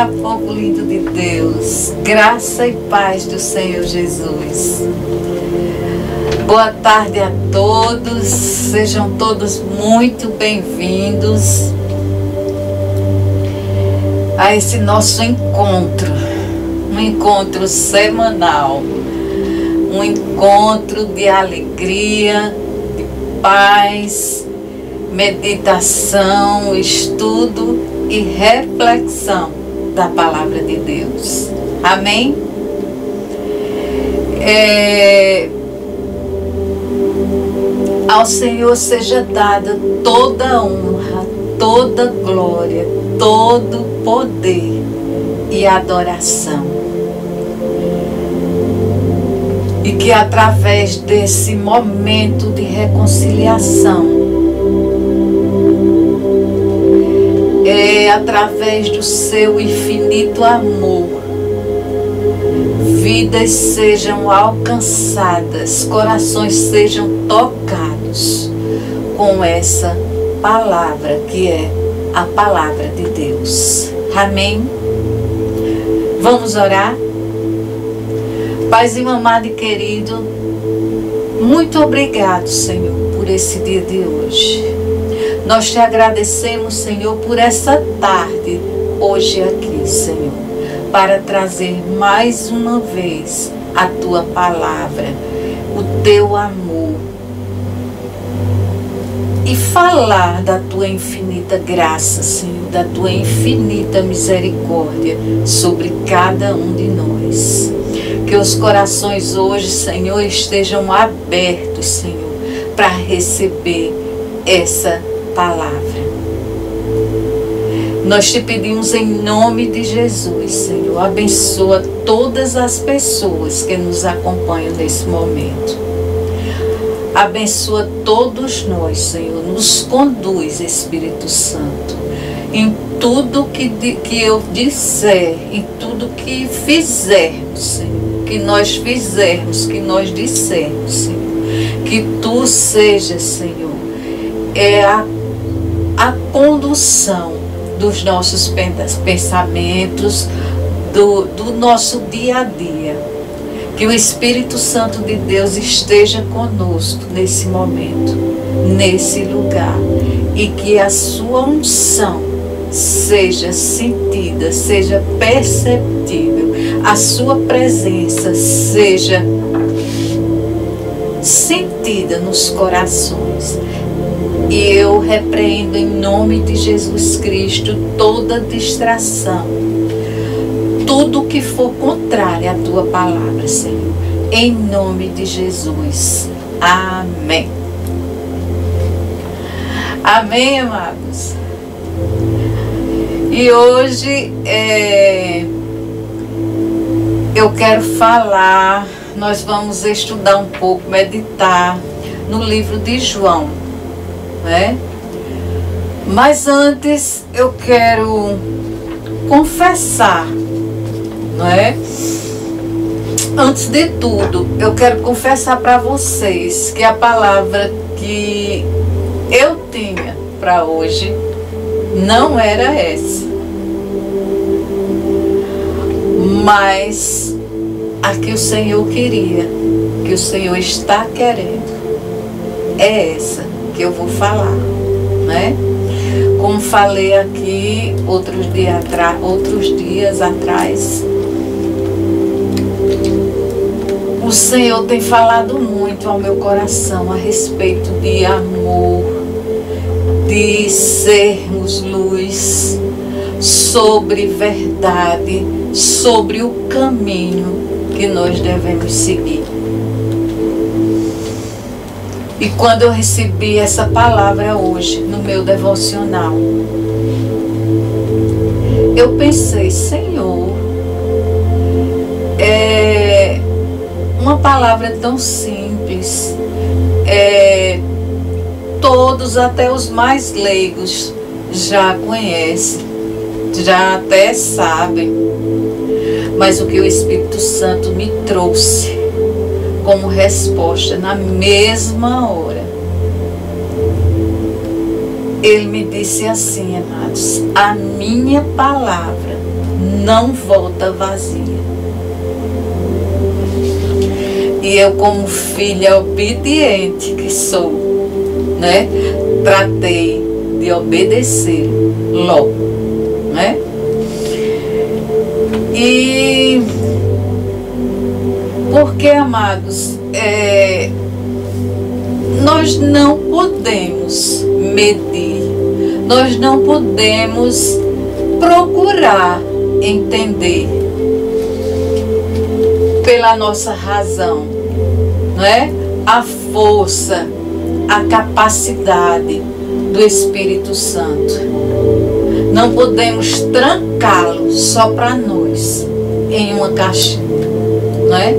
Olá, povo lindo de Deus, graça e paz do Senhor Jesus. Boa tarde a todos, sejam todos muito bem-vindos a esse nosso encontro, um encontro semanal, um encontro de alegria, de paz, meditação, estudo e reflexão da palavra de Deus. Amém? Ao Senhor seja dada toda honra, toda glória, todo poder e adoração. E que através desse momento de reconciliação, através do seu infinito amor, vidas sejam alcançadas, corações sejam tocados com essa palavra que é a palavra de Deus. Amém? Vamos orar? Paizinho amado e querido, muito obrigado, Senhor, por esse dia de hoje. Nós te agradecemos, Senhor, por essa tarde, hoje aqui, Senhor, para trazer mais uma vez a Tua palavra, o Teu amor, e falar da Tua infinita graça, Senhor, da Tua infinita misericórdia sobre cada um de nós. Que os corações hoje, Senhor, estejam abertos, Senhor, para receber essa palavra. Nós te pedimos em nome de Jesus, Senhor, abençoa todas as pessoas que nos acompanham nesse momento. Abençoa todos nós, Senhor, nos conduz, Espírito Santo, em tudo que eu disser, em tudo que fizermos, Senhor, que nós fizermos, que nós dissermos, Senhor, que Tu sejas, Senhor, a condução dos nossos pensamentos, do nosso dia a dia. Que o Espírito Santo de Deus esteja conosco nesse momento, nesse lugar, e que a sua unção seja sentida, seja perceptível, a sua presença seja sentida nos corações. E eu repreendo em nome de Jesus Cristo toda distração, tudo que for contrário à Tua palavra, Senhor, em nome de Jesus. Amém. Amém, amados. E hoje eu quero falar, nós vamos estudar um pouco, meditar no livro de João, né? Mas antes eu quero confessar, não é? Antes de tudo, eu quero confessar para vocês que a palavra que eu tinha para hoje não era essa, mas a que o Senhor queria, que o Senhor está querendo, é essa que eu vou falar, né? Como falei aqui outros dias atrás, o Senhor tem falado muito ao meu coração a respeito de amor, de sermos luz, sobre verdade, sobre o caminho que nós devemos seguir. E quando eu recebi essa palavra hoje no meu devocional, eu pensei, Senhor, uma palavra tão simples, todos, até os mais leigos, já conhecem, já até sabem, mas o que o Espírito Santo me trouxe como resposta na mesma hora, ele me disse assim, amados, a minha palavra não volta vazia. E eu, como filha obediente que sou, né, tratei de obedecer logo, né? E porque, amados, nós não podemos medir, nós não podemos procurar entender pela nossa razão, não é? A força, a capacidade do Espírito Santo. Não podemos trancá-lo só para nós em uma caixinha, não é?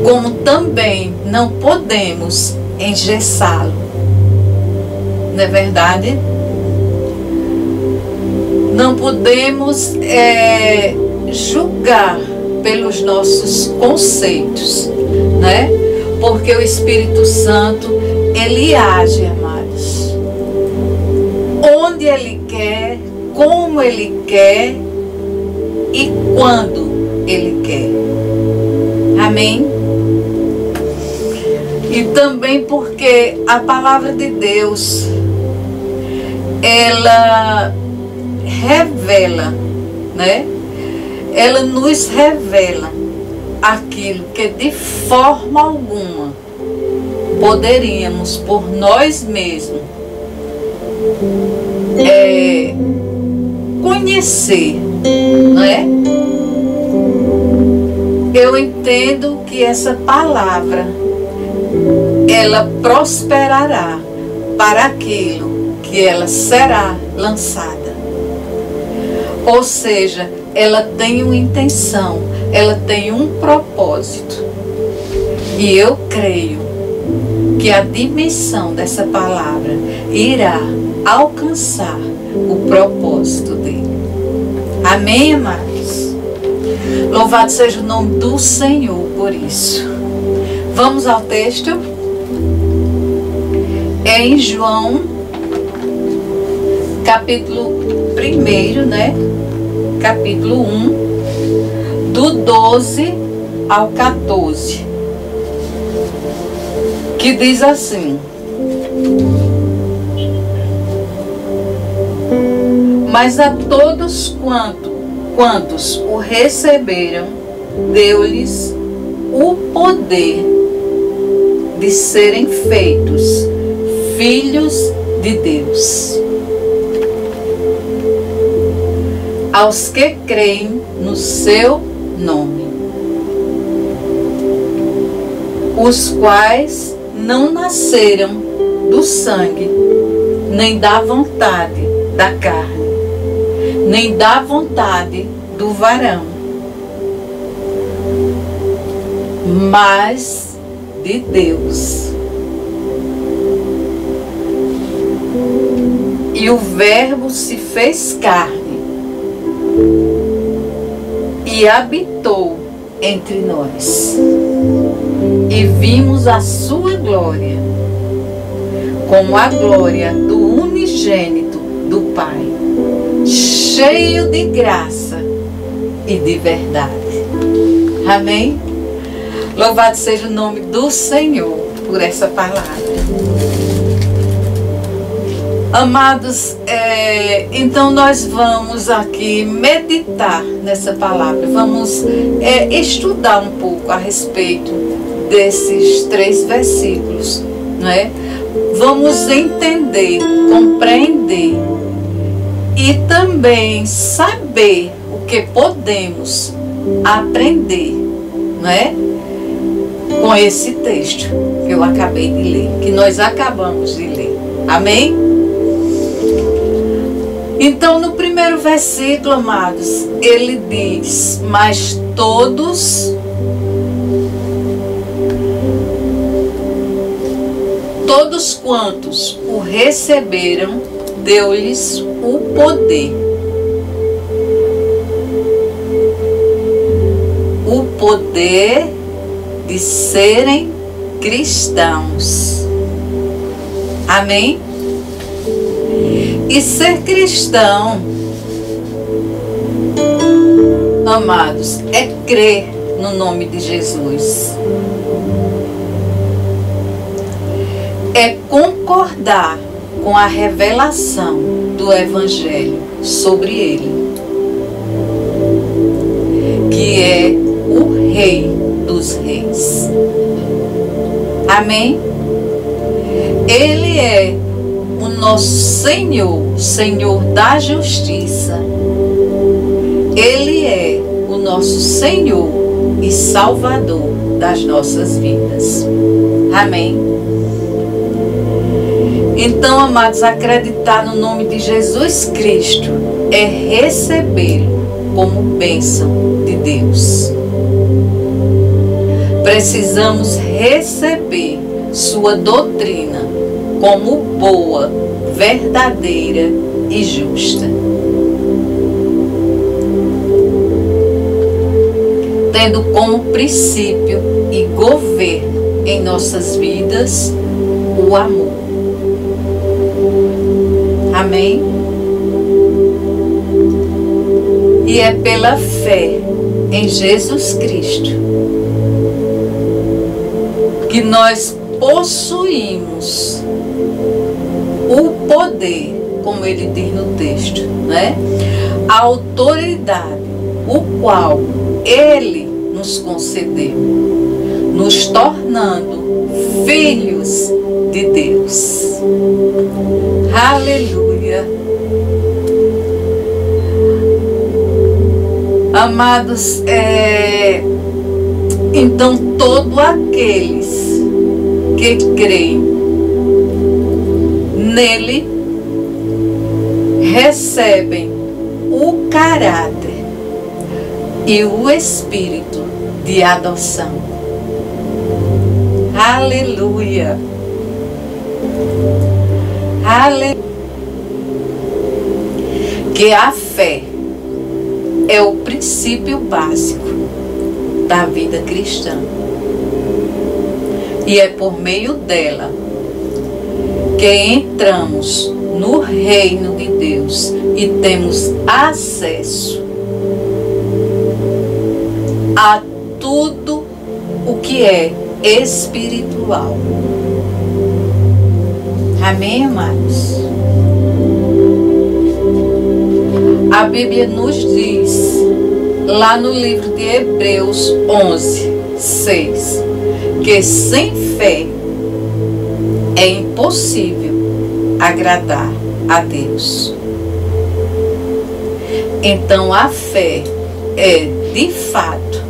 Como também não podemos engessá-lo, não é verdade? Não podemos julgar pelos nossos conceitos, né? Porque o Espírito Santo, ele age, amados, onde ele quer, como ele quer e quando ele quer. Amém? E também porque a palavra de Deus, ela revela, né? Ela nos revela aquilo que de forma alguma poderíamos por nós mesmos conhecer, não é? Eu entendo que essa palavra, ela prosperará para aquilo que ela será lançada. Ou seja, ela tem uma intenção, ela tem um propósito. E eu creio que a dimensão dessa palavra irá alcançar o propósito dele. Amém, amados? Louvado seja o nome do Senhor por isso. Vamos ao texto. É em João, capítulo 1, né? Capítulo 1, do 12 ao 14, que diz assim: mas a todos quantos o receberam, deu-lhes o poder de serem feitos filhos de Deus, aos que creem no seu nome, os quais não nasceram do sangue, nem da vontade da carne, nem da vontade do varão, mas de Deus. E o Verbo se fez carne e habitou entre nós, e vimos a sua glória, como a glória do unigênito do Pai, cheio de graça e de verdade. Amém? Louvado seja o nome do Senhor por essa palavra. Amados, então nós vamos aqui meditar nessa palavra, vamos estudar um pouco a respeito desses 3 versículos, não é? Vamos entender, compreender e também saber o que podemos aprender, não é? Com esse texto que eu acabei de ler, que nós acabamos de ler. Amém? Então, no primeiro versículo, amados, ele diz: mas todos quantos o receberam, deu-lhes o poder de serem cristãos. Amém? E ser cristão amados, é crer no nome de Jesus. É concordar com a revelação do Evangelho sobre Ele, que é o Rei dos Reis. Amém? Ele é o nosso Senhor, Senhor da justiça. Ele é o nosso Senhor e Salvador das nossas vidas. Amém? Então, amados, acreditar no nome de Jesus Cristo é recebê-lo como bênção de Deus. Precisamos receber sua doutrina como boa, verdadeira e justa. Tendo como princípio e governo em nossas vidas o amor. Amém? E é pela fé em Jesus Cristo que nós possuímos o poder, como ele diz no texto, né? A autoridade, o qual ele nos concedeu, nos tornando filhos de Deus. Aleluia. Amados, então todos aqueles que creem nele recebem o caráter e o espírito de adoção. Aleluia. Aleluia. Que a fé é o princípio básico da vida cristã. E é por meio dela que entramos no reino de Deus e temos acesso a tudo o que é espiritual. Amém, amados? A Bíblia nos diz, lá no livro de Hebreus 11:6, que sem fé é impossível agradar a Deus. Então a fé é, de fato,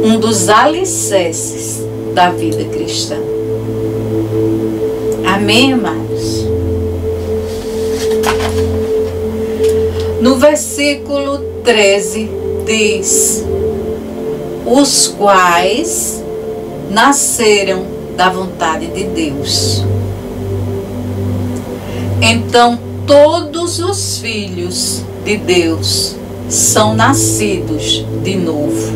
um dos alicerces da vida cristã. Amém, amados? No versículo 13 diz: os quais nasceram da vontade de Deus. Então todos os filhos de Deus são nascidos de novo.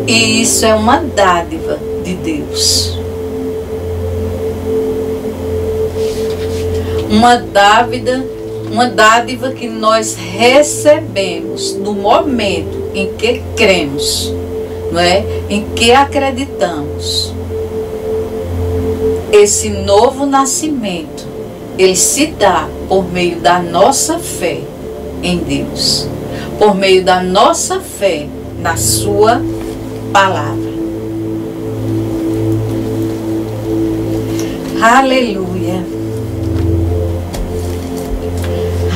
E isso é uma dádiva de Deus. Uma dádiva que nós recebemos no momento em que cremos, não é? Em que acreditamos. Esse novo nascimento, ele se dá por meio da nossa fé em Deus, por meio da nossa fé na sua palavra. Aleluia.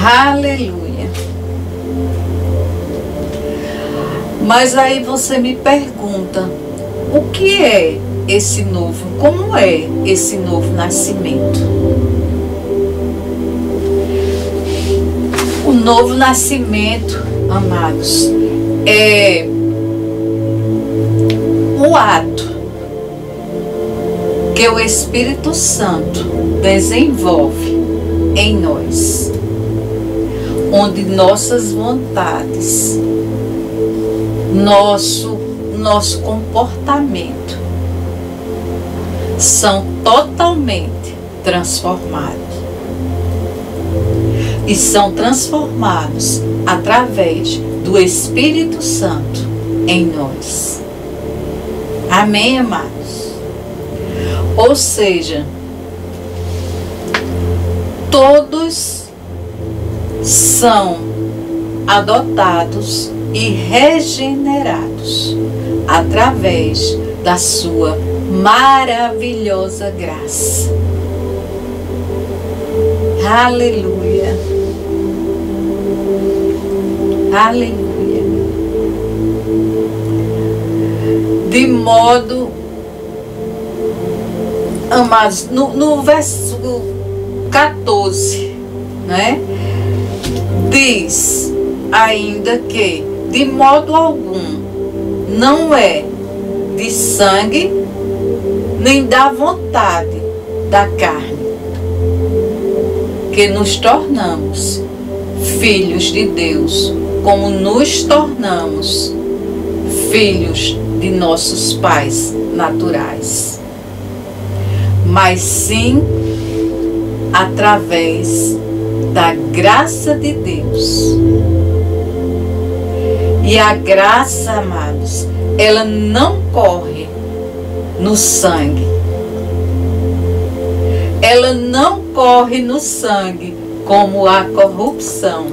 Aleluia. Mas aí você me pergunta, o que é esse novo? Como é esse novo nascimento? O novo nascimento, amados, é o ato que o Espírito Santo desenvolve em nós, onde nossas vontades, nosso comportamento são totalmente transformados. e são transformados através do Espírito Santo em nós. Amém, amados? Ou seja, todos são adotados e regenerados através da sua maravilhosa graça. Aleluia. Aleluia. De modo, amados, no verso 14, né? Diz ainda que, de modo algum, não é de sangue, nem da vontade da carne, que nos tornamos filhos de Deus, como nos tornamos filhos de nossos pais naturais, mas sim através da graça de Deus. E a graça, amados, ela não corre no sangue. Ela não corre no sangue como a corrupção,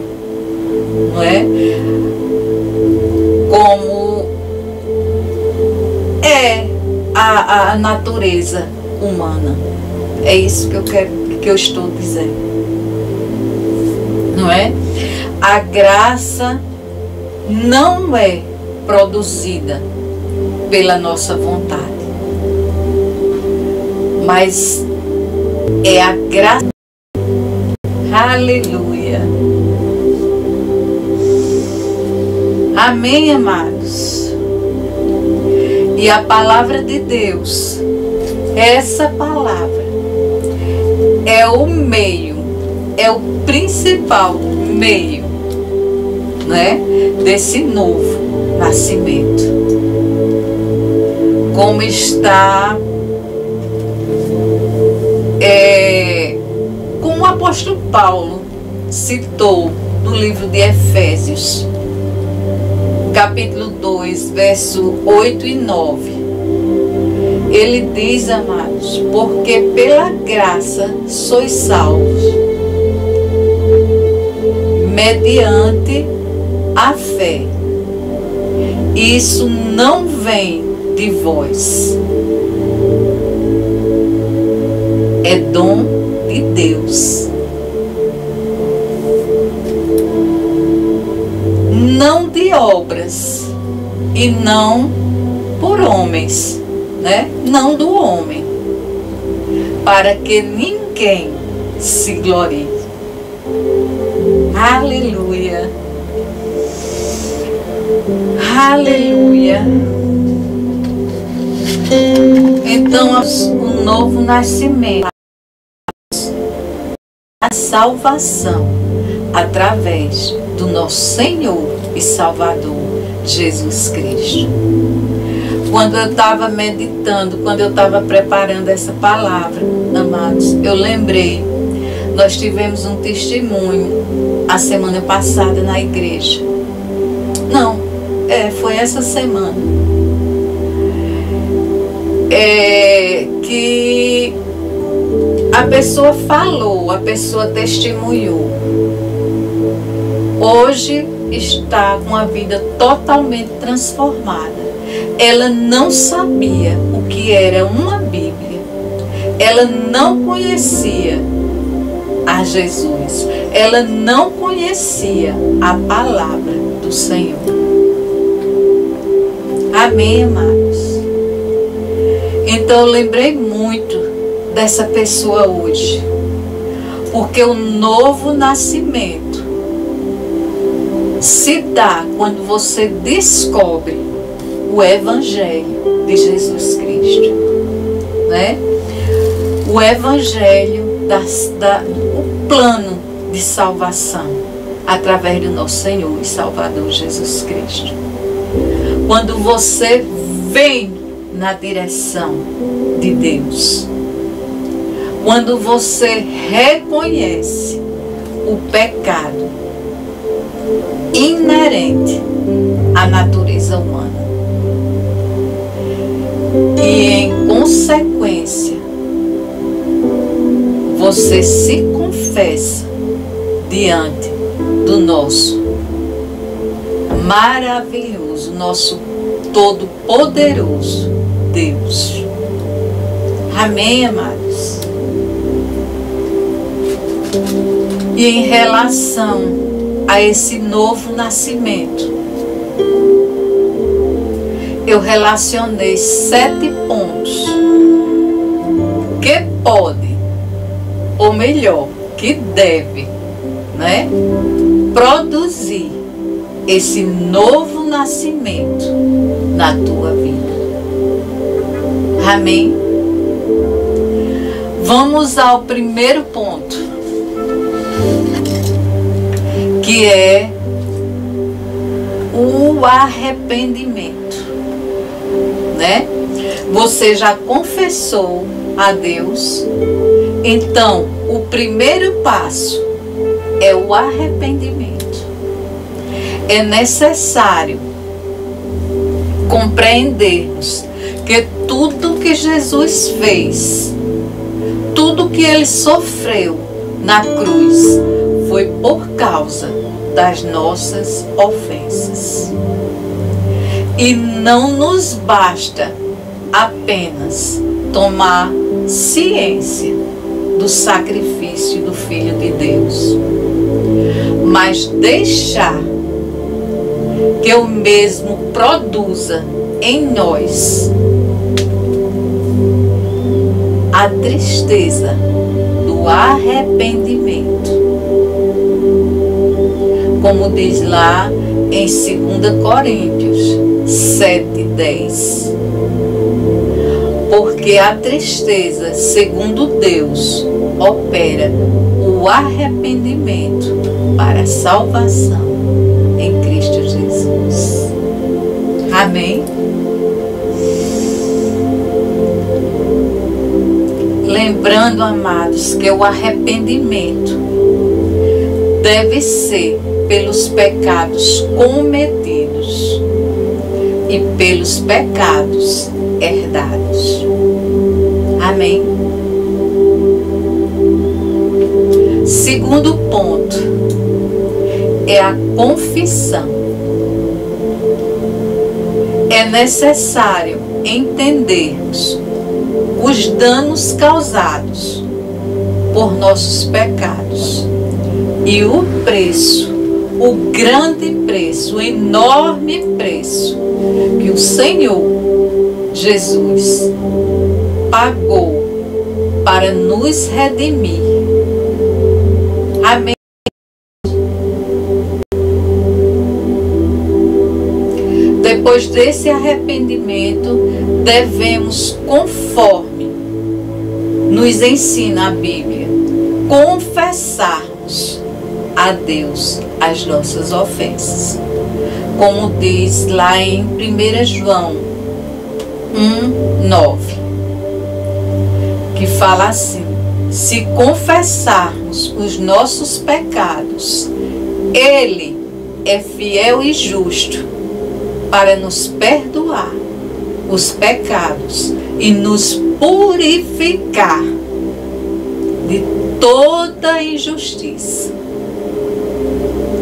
não é? Como é a natureza humana. É isso que eu estou dizendo, não é? A graça não é produzida pela nossa vontade, mas é a graça. Aleluia. Amém, amados? E a palavra de Deus, essa palavra é o meio, é o principal meio, né, desse novo nascimento. Como está como o apóstolo Paulo citou no livro de Efésios, capítulo 2, verso 8 e 9. Ele diz, amados, porque pela graça sois salvos, mediante a fé. Isso não vem de vós, é dom de Deus, não de obras, e não por homens, né? Não do homem, para que ninguém se glorie. Aleluia. Aleluia. Então, o novo nascimento, a salvação através do nosso Senhor e Salvador Jesus Cristo. Quando eu estava meditando, quando eu estava preparando essa palavra, amados, eu lembrei, nós tivemos um testemunho a semana passada na igreja. Não, foi essa semana. Que a pessoa falou, a pessoa testemunhou. Hoje está com a vida totalmente transformada. Ela não sabia o que era uma Bíblia. Ela não conhecia a Jesus. Ela não conhecia a palavra do Senhor. Amém, amados? Então eu lembrei muito dessa pessoa hoje, porque o novo nascimento se dá quando você descobre o Evangelho de Jesus Cristo, né? O Evangelho, o plano de salvação através do nosso Senhor e Salvador Jesus Cristo. Quando você vem na direção de Deus, quando você reconhece o pecado inerente à natureza humana. E em consequência, você se confessa diante do nosso maravilhoso, nosso todo-poderoso Deus. Amém, amados? E em relação a esse novo nascimento, eu relacionei 7 pontos que pode, ou melhor, que deve, né, produzir esse novo nascimento na tua vida. Amém? Vamos ao primeiro ponto, que é o arrependimento, né? Você já confessou a Deus, então o primeiro passo é o arrependimento. É necessário compreendermos que tudo que Jesus fez, tudo que Ele sofreu na cruz, foi por causa das nossas ofensas. E não nos basta apenas tomar ciência do sacrifício do Filho de Deus, mas deixar que o mesmo produza em nós a tristeza do arrependimento. Como diz lá em 2 Coríntios 7:10. Porque a tristeza, segundo Deus, opera o arrependimento para a salvação em Cristo Jesus. Amém? Lembrando, amados, que o arrependimento deve ser pelos pecados cometidos e pelos pecados herdados. Amém? Segundo ponto é a confissão. É necessário entendermos os danos causados por nossos pecados e o preço, o grande preço, o enorme preço que o Senhor Jesus pagou para nos redimir. Amém? Depois desse arrependimento, devemos, conforme nos ensina a Bíblia, confessarmos a Deus as nossas ofensas. Como diz lá em 1 João 1:9, que fala assim: se confessarmos os nossos pecados, Ele é fiel e justo para nos perdoar os pecados e nos purificar de toda injustiça.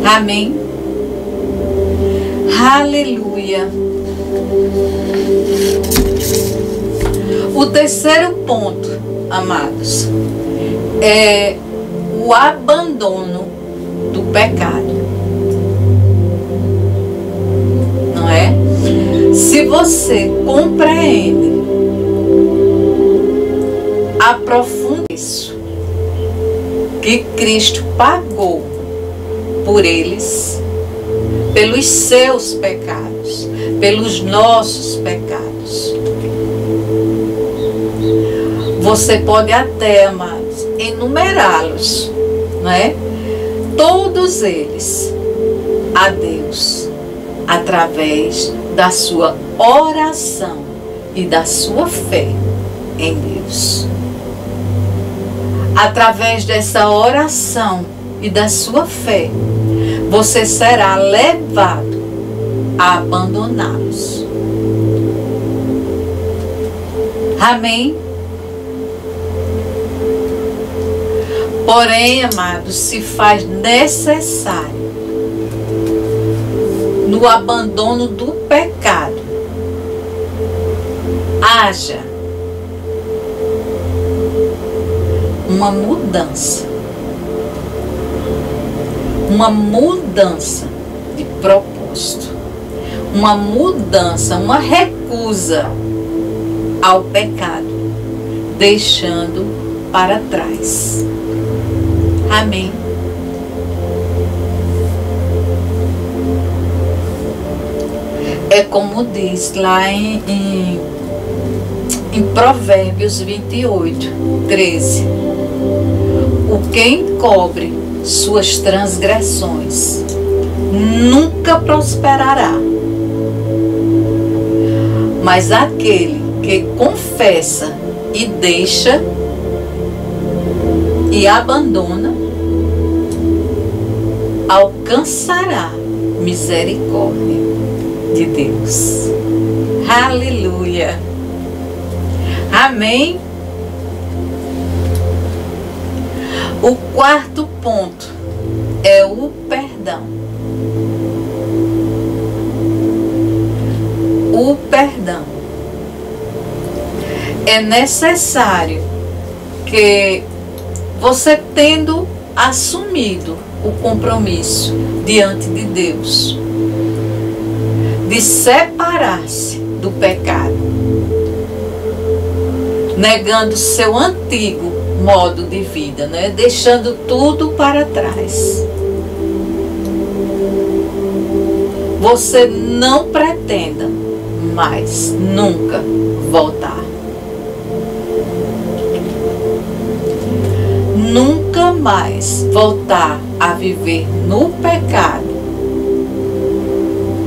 Amém? Aleluia! O terceiro ponto, amados, é o abandono do pecado. Não é? Se você compreende, aprofunda isso, que Cristo pagou por eles, pelos seus pecados, pelos nossos pecados. Você pode até, amados, enumerá-los, não é? Todos eles a Deus, através da sua oração e da sua fé em Deus. Através dessa oração e da sua fé, você será levado a abandoná-los. Amém? Porém, amados, se faz necessário no abandono do pecado, haja uma mudança de propósito, uma mudança, uma recusa ao pecado, deixando para trás. Amém. É como diz lá em Provérbios 28, 13. O que encobre suas transgressões nunca prosperará, mas aquele que confessa e deixa e abandona alcançará misericórdia de Deus. Aleluia. Amém. O quarto ponto é o perdão. O perdão. É necessário que você, tendo assumido o compromisso diante de Deus de separar-se do pecado, negando seu antigo modo de vida, né? Deixando tudo para trás, você não pretenda mais nunca voltar. Nunca mais voltar a viver no pecado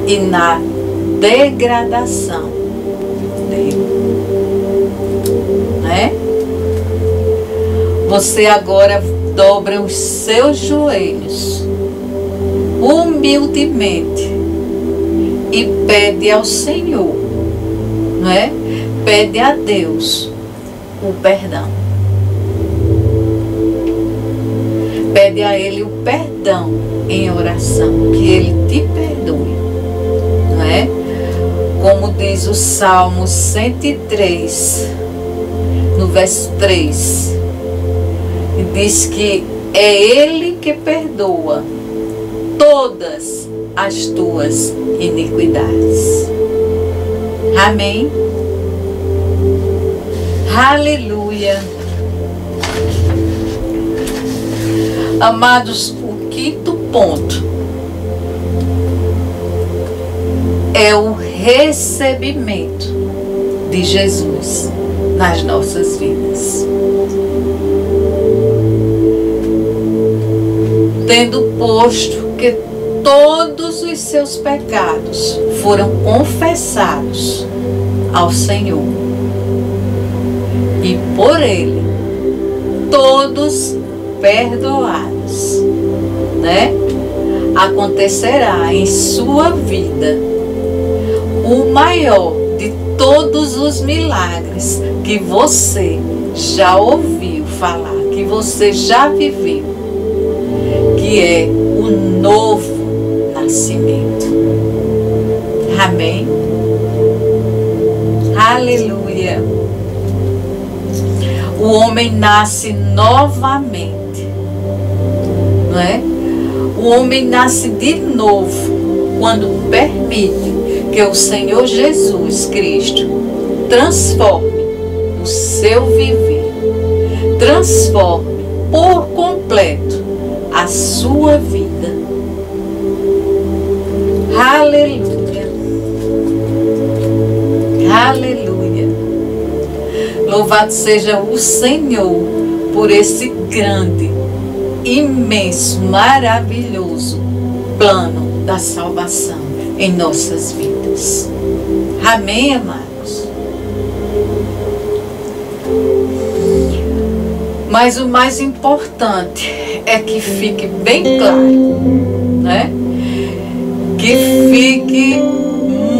e na degradação dele, né? Você agora dobra os seus joelhos humildemente e pede ao Senhor, né? Pede a Deus o perdão. Pede a Ele o perdão em oração, que Ele te perdoe, não é? Como diz o Salmo 103, no verso 3, e diz que é Ele que perdoa todas as tuas iniquidades. Amém? Aleluia. Amados, o quinto ponto é o recebimento de Jesus nas nossas vidas. Tendo posto que todos os seus pecados foram confessados ao Senhor, e por Ele todos perdoados, né? Acontecerá em sua vida o maior de todos os milagres que você já ouviu falar, que você já viveu, que é o novo nascimento. Amém? Aleluia. O homem nasce novamente, não é? O homem nasce de novo quando permite que o Senhor Jesus Cristo transforme o seu viver, transforme por completo a sua vida. Aleluia. Aleluia. Louvado seja o Senhor por esse grande, imenso, maravilhoso plano da salvação em nossas vidas. Amém, amados? Mas o mais importante é que fique bem claro, né? Que fique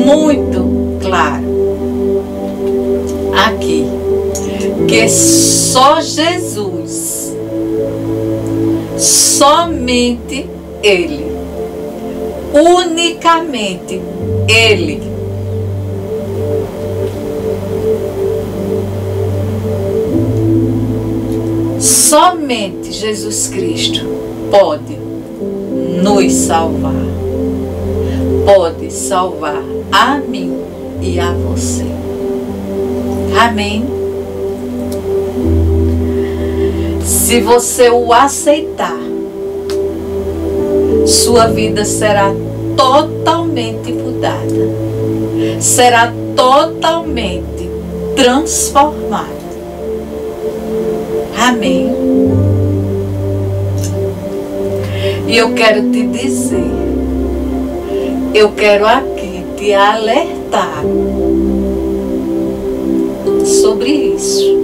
muito claro aqui que só Jesus, somente Ele, unicamente Ele, somente Jesus Cristo pode nos salvar, pode salvar a mim e a você. Amém? Se você o aceitar, sua vida será totalmente mudada, será totalmente transformada. Amém? E eu quero te dizer, eu quero aqui te alertar sobre isso.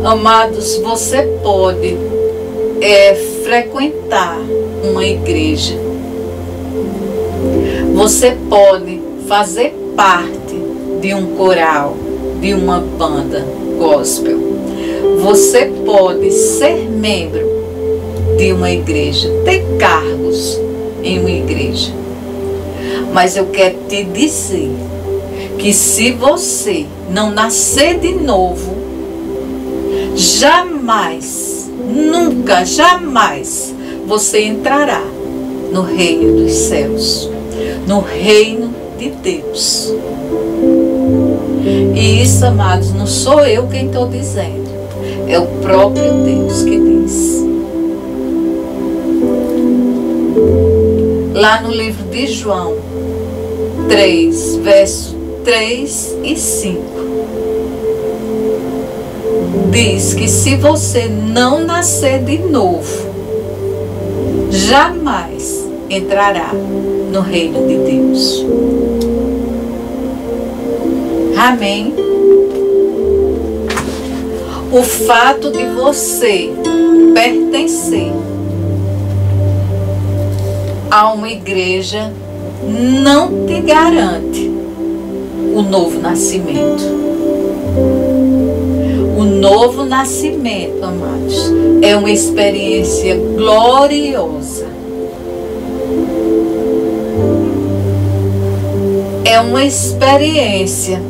Amados, você pode frequentar uma igreja, você pode fazer parte de um coral, de uma banda gospel, você pode ser membro de uma igreja, ter cargos em uma igreja, mas eu quero te dizer que se você não nascer de novo, jamais, nunca, jamais você entrará no reino dos céus, no reino de Deus. E isso, amados, não sou eu quem estou dizendo, é o próprio Deus que diz. Lá no livro de João 3, versos 3 e 5, diz que se você não nascer de novo, jamais entrará no reino de Deus. Amém? O fato de você pertencer a uma igreja não te garante o novo nascimento. O novo nascimento, amados, é uma experiência gloriosa. É uma experiência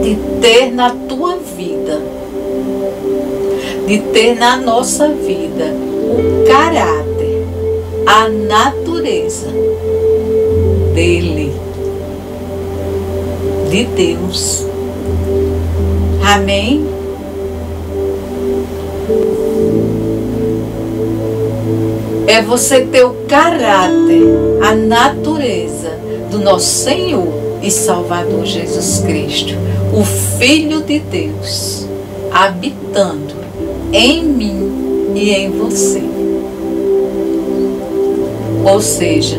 de ter na tua vida, de ter na nossa vida o caráter, a natureza dele, de Deus. Amém? É você ter o caráter, a natureza do nosso Senhor e Salvador Jesus Cristo, o Filho de Deus, habitando em mim e em você. Ou seja,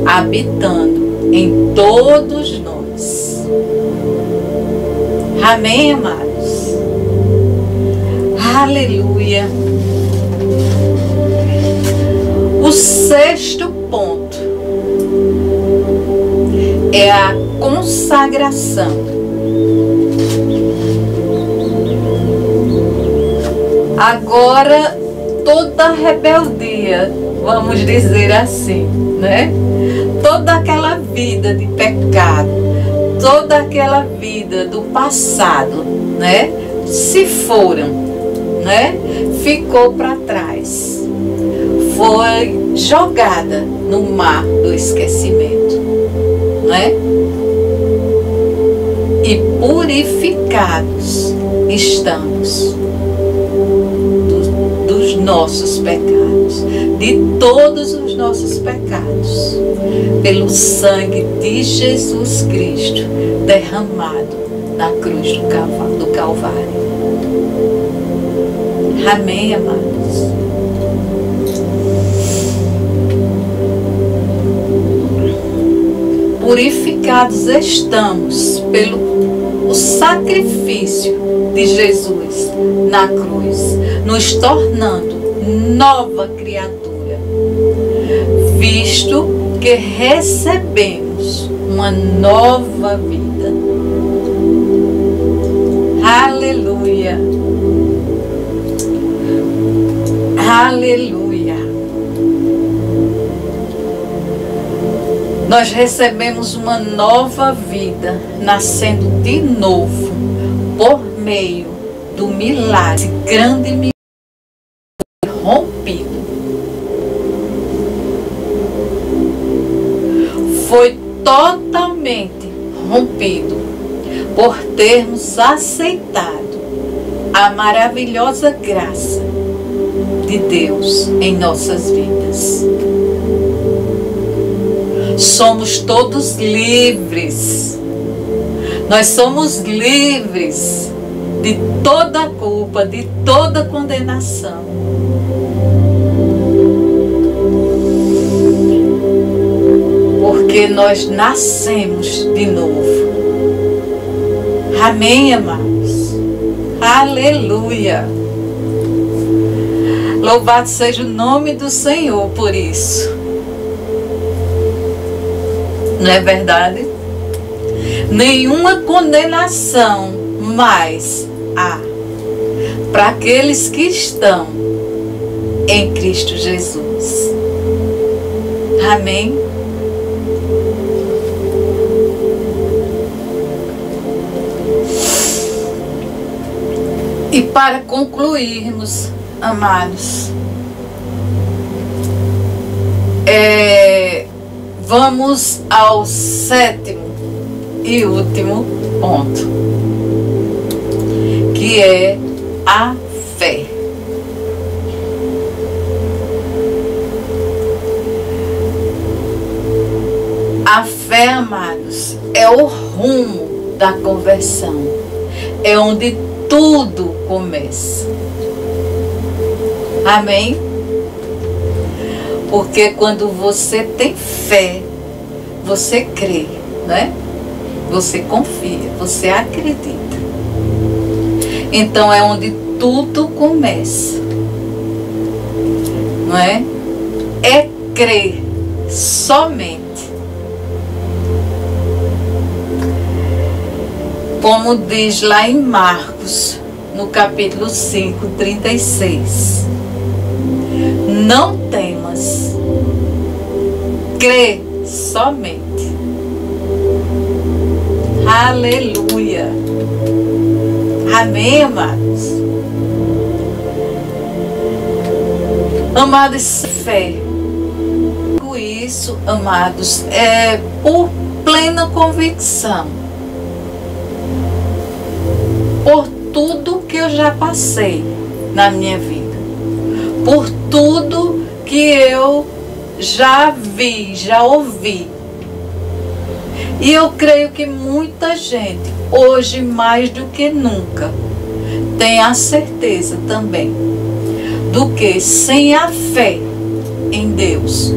habitando em todos nós. Amém, amados? Aleluia. O sexto ponto é a consagração. Agora, toda rebeldia, vamos dizer assim, né? Toda aquela vida de pecado, toda aquela vida do passado, né? Se foram, né? Ficou para trás. Foi jogada no mar do esquecimento, né? E purificados estamos dos nossos pecados, de todos os nossos pecados, pelo sangue de Jesus Cristo derramado na cruz do Calvário. Amém, amados? Purificados estamos pelo o sacrifício de Jesus na cruz, nos tornando nova criatura, visto que recebemos uma nova vida. Aleluia. Aleluia. Nós recebemos uma nova vida, nascendo de novo, por meio do milagre, grande milagre rompido. Foi totalmente rompido por termos aceitado a maravilhosa graça de Deus em nossas vidas. Somos todos livres. Nós somos livres de toda culpa, de toda condenação. Porque nós nascemos de novo. Amém, amados? Aleluia! Louvado seja o nome do Senhor por isso. Não é verdade? Nenhuma condenação mais há para aqueles que estão em Cristo Jesus. Amém? E para concluirmos, amados, vamos ao 7º e último ponto, que é a fé. A fé, amados, é o rumo da conversão. É onde tudo começa. Amém? Porque quando você tem fé, você crê, né? Você confia, você acredita. Então é onde tudo começa. Não é? É crer somente. Como diz lá em Marcos, no capítulo 5, 36. Não temas, crê somente. Aleluia. Amém, amados? Amados, fé. Com isso, amados, é por plena convicção. Por tudo que eu já passei na minha vida. Por tudo que eu já vi, já ouvi. E eu creio que muita gente, hoje mais do que nunca, tem a certeza também do que sem a fé em Deus,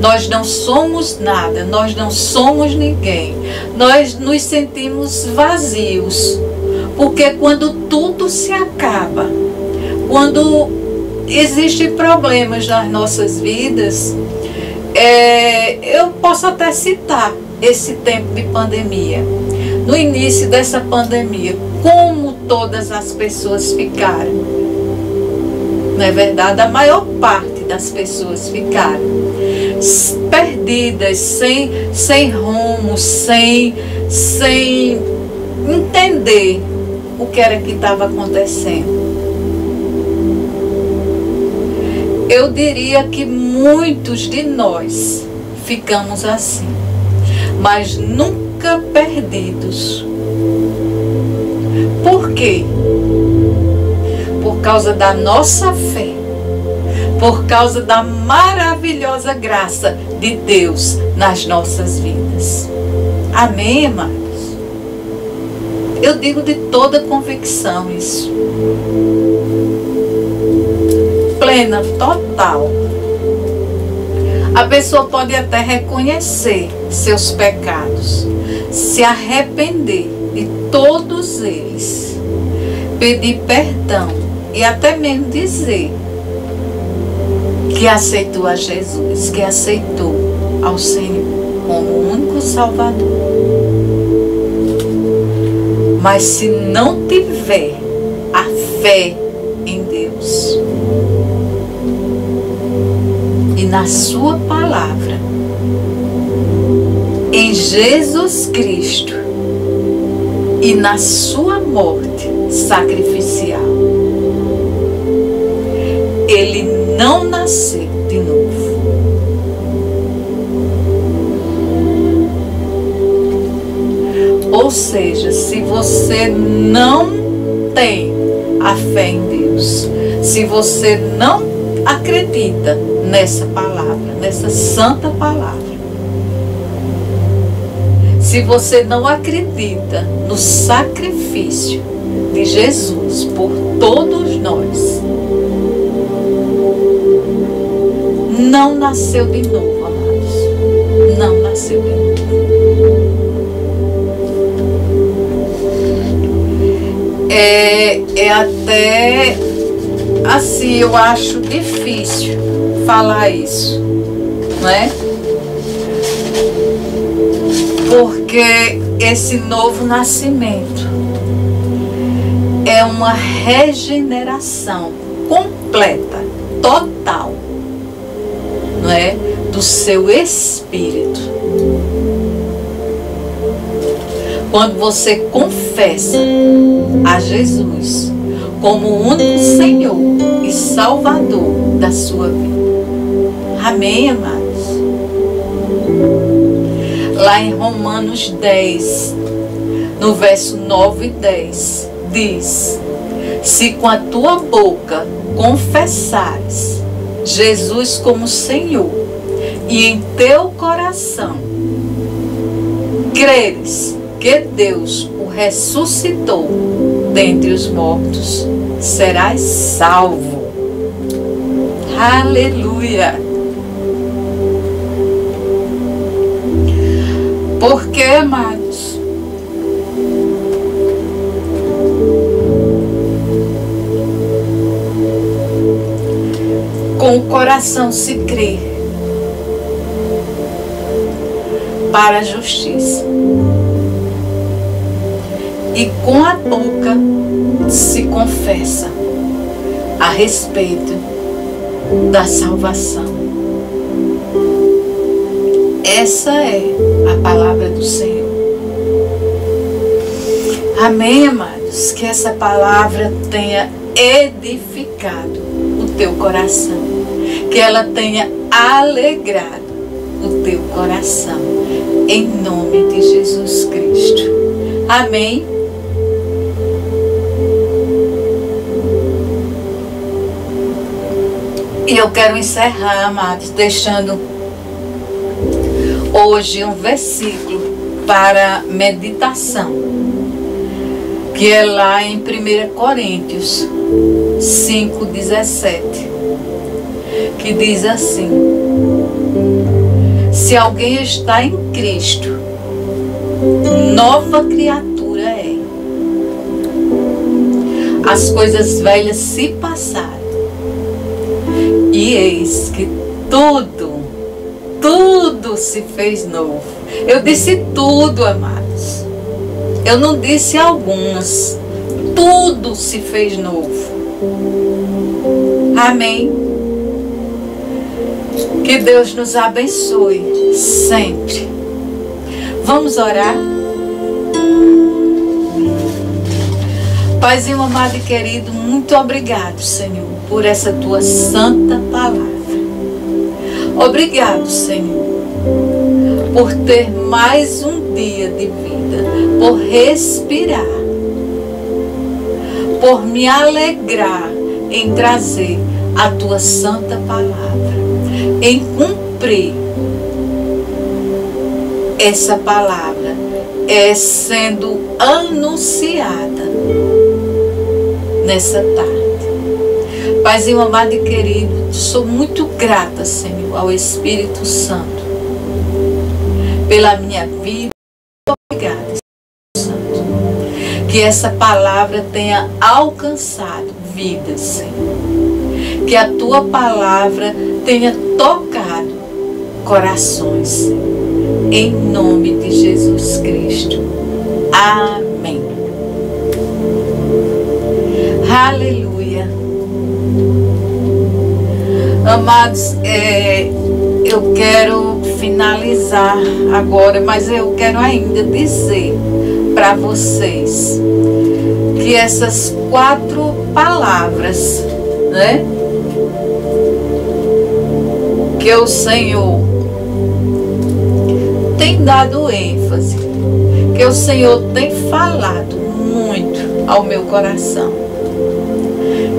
nós não somos nada, nós não somos ninguém. Nós nos sentimos vazios, porque quando tudo se acaba, quando existem problemas nas nossas vidas, eu posso até citar esse tempo de pandemia. No início dessa pandemia, como todas as pessoas ficaram, não é verdade? A maior parte das pessoas ficaram perdidas, sem rumo, sem entender o que era que estava acontecendo. Eu diria que muitos de nós ficamos assim, mas nunca perdidos. Por quê? Por causa da nossa fé, por causa da maravilhosa graça de Deus nas nossas vidas. Amém, amados? Eu digo de toda convicção isso. Plena, total. A pessoa pode até reconhecer seus pecados, se arrepender de todos eles, pedir perdão e até mesmo dizer que aceitou a Jesus, que aceitou ao Senhor como o único Salvador. Mas se não tiver a fé em Deus e na sua palavra, em Jesus Cristo e na sua morte sacrificial, ele não nasceu de novo. Ou seja, se você não tem a fé em Deus, se você não acredita nessa palavra, nessa santa palavra, se você não acredita no sacrifício de Jesus por todos nós, não nasceu de novo, amados. Não nasceu de novo. É até assim, eu acho difícil falar isso, não é? Porque esse novo nascimento é uma regeneração completa, total, não é? Do seu espírito. Quando você confessa a Jesus como o único Senhor e Salvador da sua vida. Amém, amados? Lá em Romanos 10, no verso 9 e 10, diz: se com a tua boca confessares Jesus como Senhor e em teu coração creres que Deus o ressuscitou dentre os mortos, serás salvo. Aleluia! Porque, amados, com o coração se crê para a justiça, e com a boca se confessa a respeito da salvação. Essa é a palavra do Senhor. Amém, amados? Que essa palavra tenha edificado o teu coração, que ela tenha alegrado o teu coração, em nome de Jesus Cristo. Amém? E eu quero encerrar, amados, deixando hoje um versículo para meditação, que é lá em 1 Coríntios 5,17, que diz assim: se alguém está em Cristo, nova criatura é. As coisas velhas se passaram, e eis que tudo se fez novo. Eu disse tudo, amados. Eu não disse algumas. Tudo se fez novo. Amém? Que Deus nos abençoe sempre. Vamos orar? Paizinho amado e querido, muito obrigado, Senhor, por essa tua santa palavra. Obrigado, Senhor, por ter mais um dia de vida, por respirar, por me alegrar em trazer a tua santa palavra, em cumprir essa palavra, sendo anunciada nessa tarde. Paizinho amado e querido, sou muito grata, Senhor, ao Espírito Santo, pela minha vida. Obrigada, Espírito Santo. Que essa palavra tenha alcançado vidas, Senhor. Que a tua palavra tenha tocado corações. Em nome de Jesus Cristo. Amém. Aleluia. Amados, eu quero finalizar agora, mas eu quero ainda dizer para vocês que essas 4 palavras, né, que o Senhor tem dado ênfase, que o Senhor tem falado muito ao meu coração,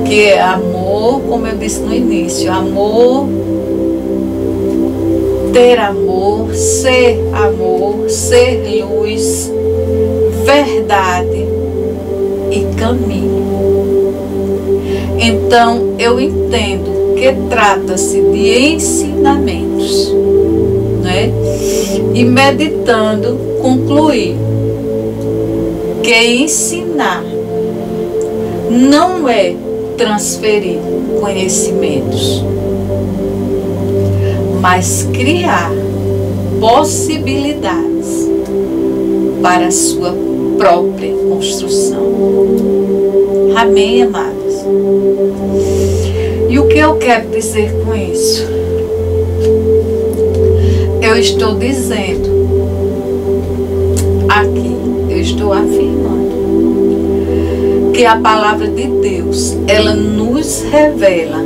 que é amor, como eu disse no início, amor, ter amor, ser luz, verdade e caminho. Então eu entendo que trata-se de ensinamentos, né? E meditando, concluí que ensinar não é transferir conhecimentos, mas criar possibilidades para a sua própria construção. Amém, amados? E o que eu quero dizer com isso? Eu estou dizendo aqui, eu estou afirmando que a palavra de Deus, ela nos revela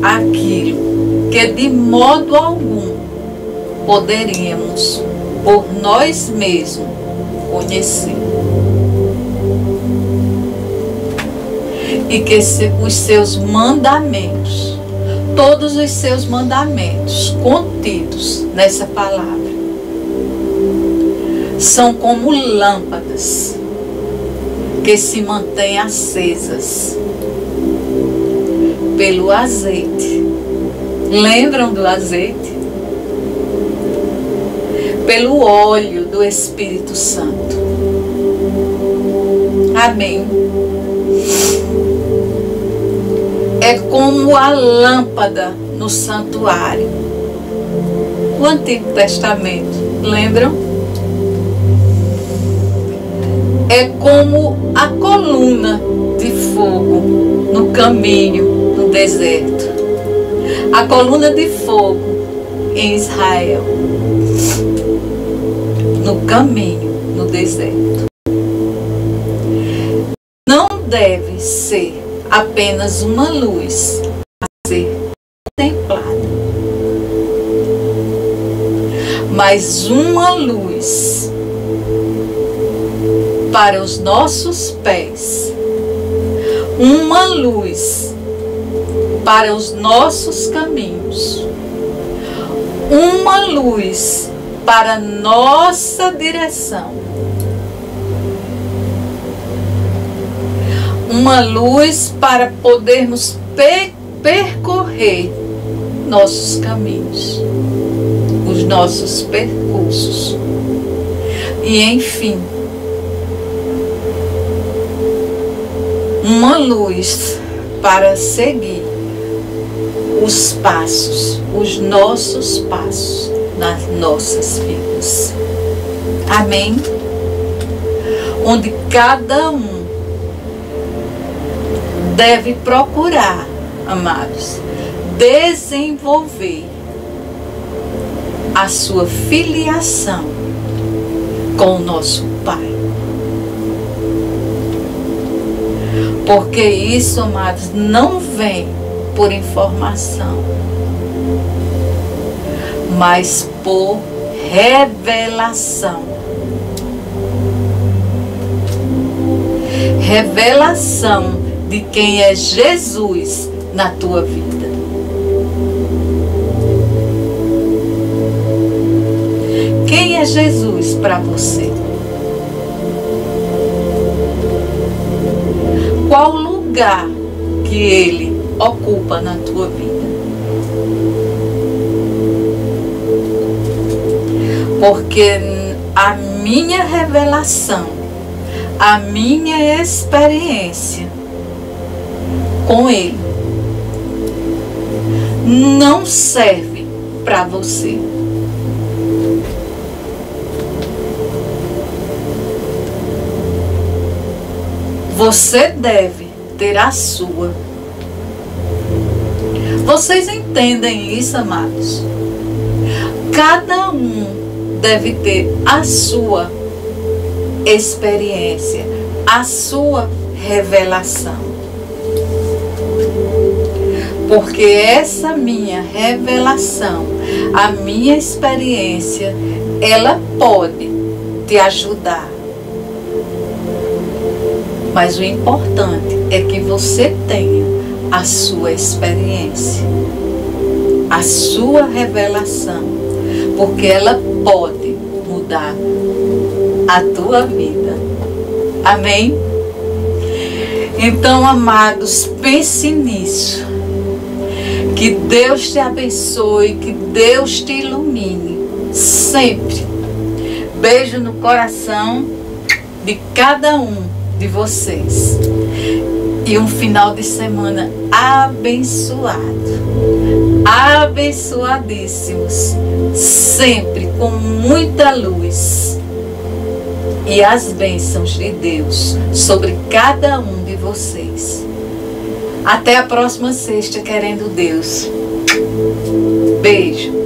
aquilo que de modo algum poderíamos por nós mesmos conhecer. E que os seus mandamentos, todos os seus mandamentos contidos nessa palavra, são como lâmpadas que se mantêm acesas pelo azeite. Lembram do azeite? Pelo óleo do Espírito Santo. Amém. É como a lâmpada no santuário. O Antigo Testamento, lembram? É como a coluna de fogo no caminho, no deserto. A coluna de fogo em Israel, no caminho, no deserto. Não deve ser apenas uma luz a ser contemplada, mas uma luz para os nossos pés, uma luz para os nossos caminhos, uma luz para nossa direção, uma luz para podermos percorrer nossos caminhos, os nossos percursos. E enfim, uma luz para seguir os passos, os nossos passos nas nossas vidas. Amém? Onde cada um deve procurar, amados, desenvolver a sua filiação com o nosso Pai. Porque isso, amados, não vem por informação, mas por revelação. Revelação de quem é Jesus na tua vida. Quem é Jesus para você? Qual lugar que Ele ocupa na tua vida? Porque a minha revelação, a minha experiência com Ele não serve para você. Você deve ter a sua. Vocês entendem isso, amados? Cada um deve ter a sua experiência, a sua revelação. Porque essa minha revelação, a minha experiência, ela pode te ajudar. Mas o importante é que você tenha a sua experiência, a sua revelação, porque ela pode mudar a tua vida. Amém? Então, amados, pense nisso. Que Deus te abençoe, que Deus te ilumine sempre. Beijo no coração de cada um de vocês. E um final de semana abençoado. Abençoadíssimos. Sempre com muita luz. E as bênçãos de Deus sobre cada um de vocês. Até a próxima sexta, querendo Deus. Beijo.